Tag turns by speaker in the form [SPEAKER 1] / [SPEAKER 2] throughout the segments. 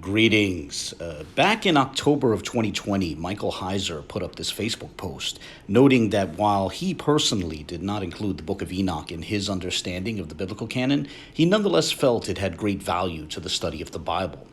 [SPEAKER 1] Greetings. Back in October of 2020, Michael Heiser put up this Facebook post noting that while he personally did not include the Book of Enoch in his understanding of the biblical canon, he nonetheless felt it had great value to the study of the Bible.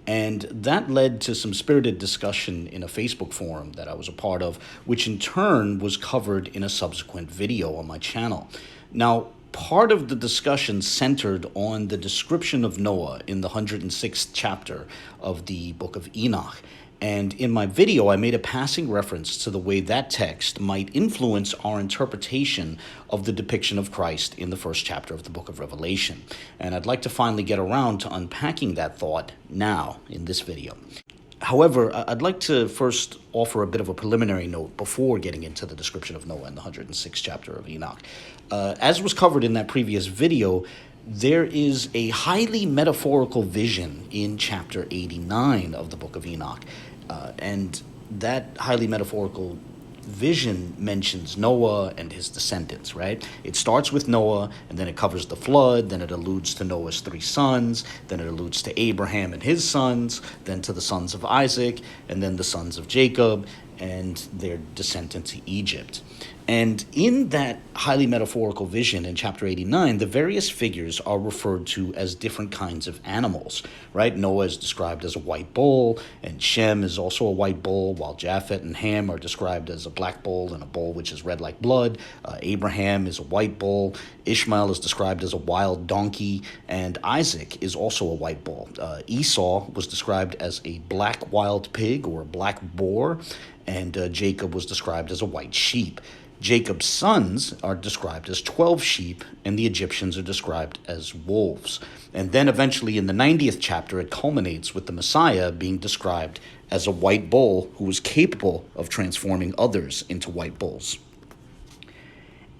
[SPEAKER 1] And that led to some spirited discussion in a Facebook forum that I was a part of, which in turn was covered in a subsequent video on my channel. Now, part of the discussion centered on the description of Noah in the 106th chapter of the Book of Enoch. And in my video, I made a passing reference to the way that text might influence our interpretation of the depiction of Christ in the first chapter of the Book of Revelation. And I'd like to finally get around to unpacking that thought now in this video. However, I'd like to first offer a bit of a preliminary note before getting into the description of Noah in the 106th chapter of Enoch. As was covered in that previous video, there is a highly metaphorical vision in chapter 89 of the Book of Enoch. And that highly metaphorical vision mentions Noah and his descendants, right? It starts with Noah, and then it covers the flood, then it alludes to Noah's 3 sons, then it alludes to Abraham and his sons, then to the sons of Isaac, and then the sons of Jacob, and their descent into Egypt. And in that highly metaphorical vision in chapter 89, the various figures are referred to as different kinds of animals, right? Noah is described as a white bull, and Shem is also a white bull, while Japheth and Ham are described as a black bull and a bull which is red like blood. Abraham is a white bull. Ishmael is described as a wild donkey, and Isaac is also a white bull. Esau was described as a black wild pig or a black boar, and Jacob was described as a white sheep. Jacob's sons are described as 12 sheep, and the Egyptians are described as wolves. And then eventually in the 90th chapter, it culminates with the Messiah being described as a white bull who was capable of transforming others into white bulls.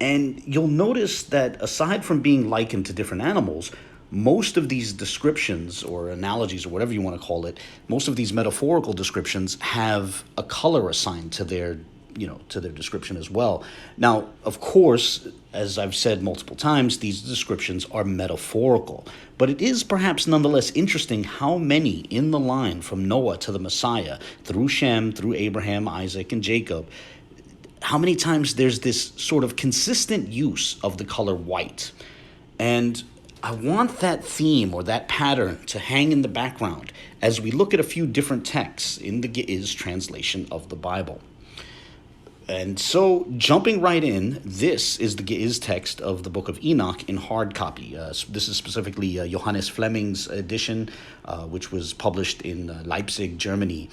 [SPEAKER 1] And you'll notice that aside from being likened to different animals, most of these descriptions or analogies or whatever you want to call it, most of these metaphorical descriptions have a color assigned to their description as well. Now, of course, as I've said multiple times, these descriptions are metaphorical, but it is perhaps nonetheless interesting how many in the line from Noah to the Messiah, through Shem, through Abraham, Isaac, and Jacob, how many times there's this sort of consistent use of the color white. And I want that theme or that pattern to hang in the background as we look at a few different texts in the Ge'ez translation of the Bible. And so, jumping right in, this is the Ge'ez text of the Book of Enoch in hard copy. This is specifically Johannes Flemming's edition, which was published in Leipzig, Germany.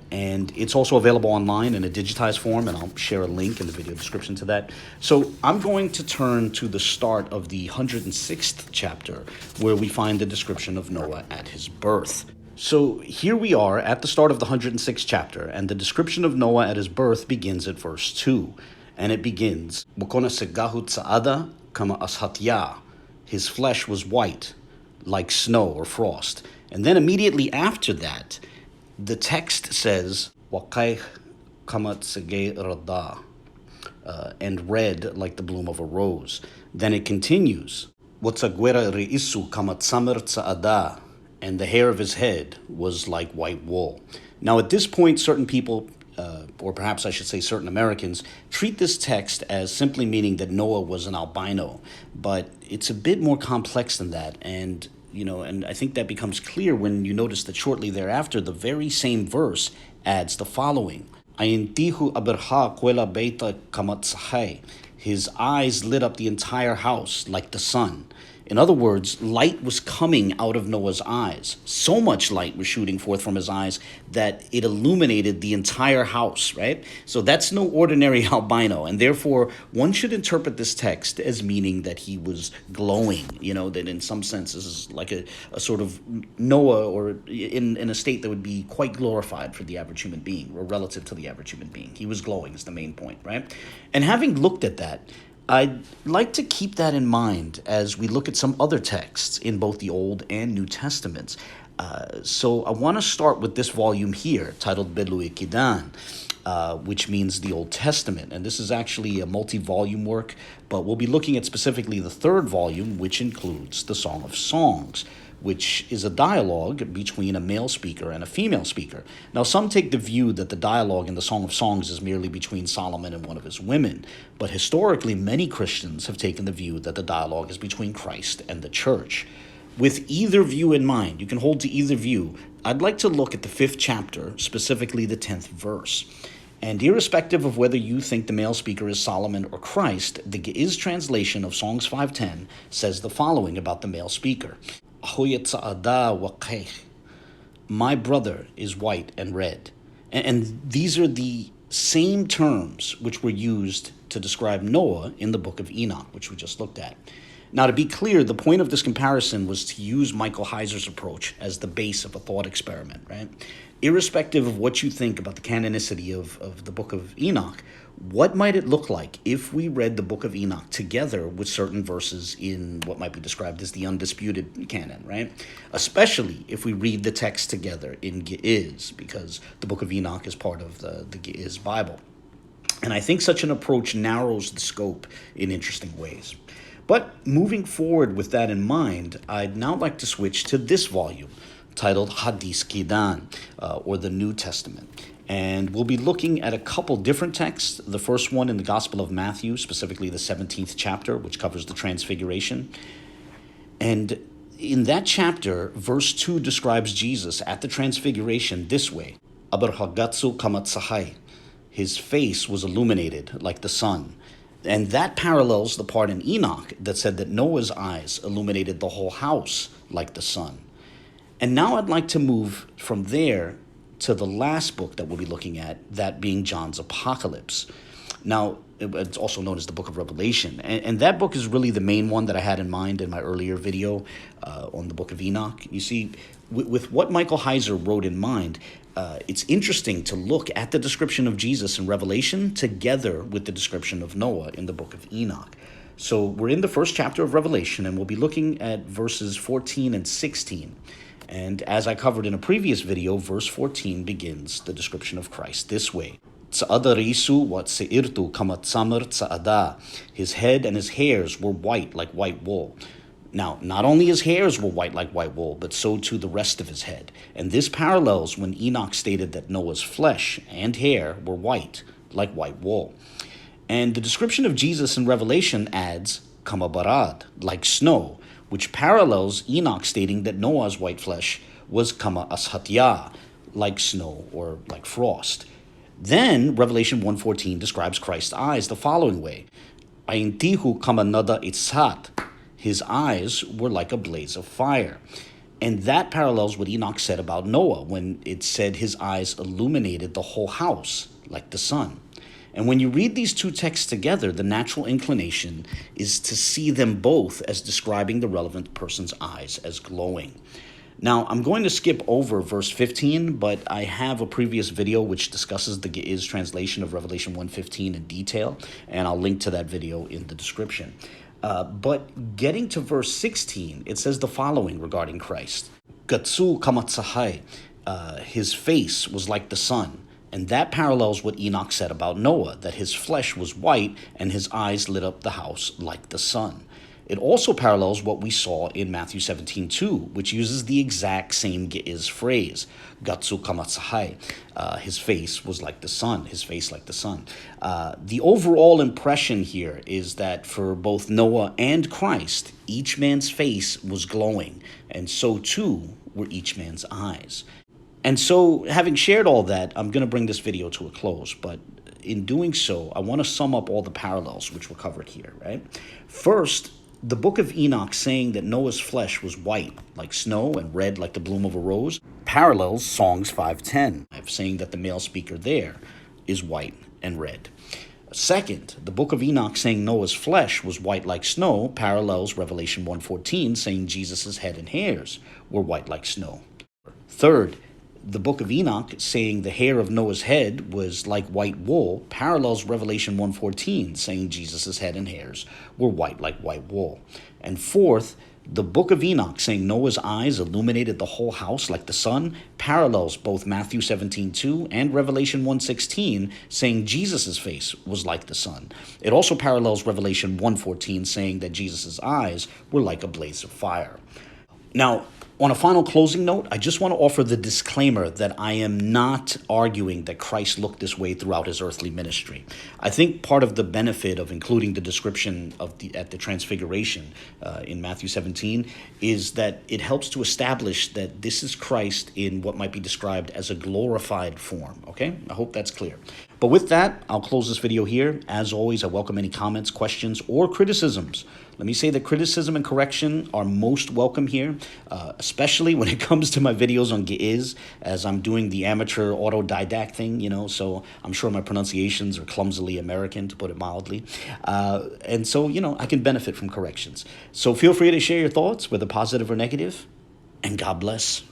[SPEAKER 1] And it's also available online in a digitized form, and I'll share a link in the video description to that. So I'm going to turn to the start of the 106th chapter, where we find the description of Noah at his birth. So here we are at the start of the 106th chapter, and the description of Noah at his birth begins at verse 2. And it begins, kama asḥatya. His flesh was white, like snow or frost. And then immediately after that, the text says, waqayh rada, and red like the bloom of a rose. Then it continues, wፀጕረ ርእሱ ከመ ጸምር ጸዓዳ, and the hair of his head was like white wool. Now, at this point, certain people, or perhaps I should say certain Americans, treat this text as simply meaning that Noah was an albino. But it's a bit more complex than that. And I think that becomes clear when you notice that shortly thereafter, the very same verse adds the following. Əyintihu Abrha quela beita kamatzahai. His eyes lit up the entire house like the sun. In other words, light was coming out of Noah's eyes. So much light was shooting forth from his eyes that it illuminated the entire house, right? So that's no ordinary albino, and therefore one should interpret this text as meaning that he was glowing, that in some sense this is like a sort of Noah, or in a state that would be quite glorified for the average human being, or relative to the average human being. He was glowing is the main point, right? And having looked at that, I'd like to keep that in mind as we look at some other texts in both the Old and New Testaments. So I want to start with this volume here, titled Bəluy Kidan, which means the Old Testament. And this is actually a multi-volume work, but we'll be looking at specifically the third volume, which includes the Song of Songs, which is a dialogue between a male speaker and a female speaker. Now, some take the view that the dialogue in the Song of Songs is merely between Solomon and one of his women, but historically, many Christians have taken the view that the dialogue is between Christ and the church. With either view in mind, you can hold to either view, I'd like to look at the 5th chapter, specifically the 10th verse. And irrespective of whether you think the male speaker is Solomon or Christ, the Ge'ez translation of Songs 5:10 says the following about the male speaker. My brother is white and red. And these are the same terms which were used to describe Noah in the book of Enoch, which we just looked at. Now, to be clear, the point of this comparison was to use Michael Heiser's approach as the base of a thought experiment, right? Irrespective of what you think about the canonicity of the book of Enoch, what might it look like if we read the book of Enoch together with certain verses in what might be described as the undisputed canon, right? Especially if we read the text together in Ge'ez, because the book of Enoch is part of the Ge'ez Bible. And I think such an approach narrows the scope in interesting ways. But moving forward with that in mind, I'd now like to switch to this volume, titled Hadis Kidan, or the New Testament. And we'll be looking at a couple different texts. The first one in the Gospel of Matthew, specifically the 17th chapter, which covers the Transfiguration. And in that chapter, verse 2 describes Jesus at the Transfiguration this way. His face was illuminated like the sun. And that parallels the part in Enoch that said that Noah's eyes illuminated the whole house like the sun. And now I'd like to move from there to the last book that we'll be looking at, that being John's Apocalypse. Now, it's also known as the Book of Revelation. And that book is really the main one that I had in mind in my earlier video on the Book of Enoch. You see, with what Michael Heiser wrote in mind, it's interesting to look at the description of Jesus in Revelation together with the description of Noah in the Book of Enoch. So we're in the first chapter of Revelation, and we'll be looking at verses 14 and 16. And as I covered in a previous video, verse 14 begins the description of Christ this way. His head and his hairs were white like white wool. Now, not only his hairs were white like white wool, but so too the rest of his head. And this parallels when Enoch stated that Noah's flesh and hair were white like white wool. And the description of Jesus in Revelation adds, kamabarad, like snow, which parallels Enoch stating that Noah's white flesh was kama asḥatya, like snow or like frost. Then Revelation 1:14 describes Christ's eyes the following way. Aዕyintihu kama nada itzhat. His eyes were like a blaze of fire. And that parallels what Enoch said about Noah when it said his eyes illuminated the whole house like the sun. And when you read these two texts together, the natural inclination is to see them both as describing the relevant person's eyes as glowing. Now, I'm going to skip over verse 15, but I have a previous video which discusses the Ge'ez translation of Revelation 1:15 in detail, and I'll link to that video in the description. But getting to verse 16, it says the following regarding Christ. Gatsu kamatsahai, his face was like the sun. And that parallels what Enoch said about Noah, that his flesh was white and his eyes lit up the house like the sun. It also parallels what we saw in Matthew 17:2, which uses the exact same Ge'ez phrase, Gatsu kamatsahai, his face was like the sun, his face like the sun. The overall impression here is that for both Noah and Christ, each man's face was glowing, and so too were each man's eyes. And so, having shared all that, I'm going to bring this video to a close. But in doing so, I want to sum up all the parallels which were covered here, right? First, the book of Enoch saying that Noah's flesh was white, like snow, and red like the bloom of a rose, parallels Songs 5:10, saying that the male speaker there is white and red. Second, the book of Enoch saying Noah's flesh was white like snow parallels Revelation 1:14, saying Jesus' head and hairs were white like snow. Third, the book of Enoch saying the hair of Noah's head was like white wool parallels Revelation 1:14 saying Jesus' head and hairs were white like white wool. And fourth, the book of Enoch saying Noah's eyes illuminated the whole house like the sun parallels both Matthew 17:2 and Revelation 1:16 saying Jesus' face was like the sun. It also parallels Revelation 1:14 saying that Jesus' eyes were like a blaze of fire. Now, on a final closing note, I just want to offer the disclaimer that I am not arguing that Christ looked this way throughout his earthly ministry. I think part of the benefit of including the description of at the Transfiguration in Matthew 17 is that it helps to establish that this is Christ in what might be described as a glorified form. Okay? I hope that's clear. But with that, I'll close this video here. As always, I welcome any comments, questions, or criticisms. Let me say that criticism and correction are most welcome here, especially when it comes to my videos on Ge'ez, as I'm doing the amateur autodidact thing, so I'm sure my pronunciations are clumsily American, to put it mildly. And so, I can benefit from corrections. So feel free to share your thoughts, whether positive or negative, and God bless.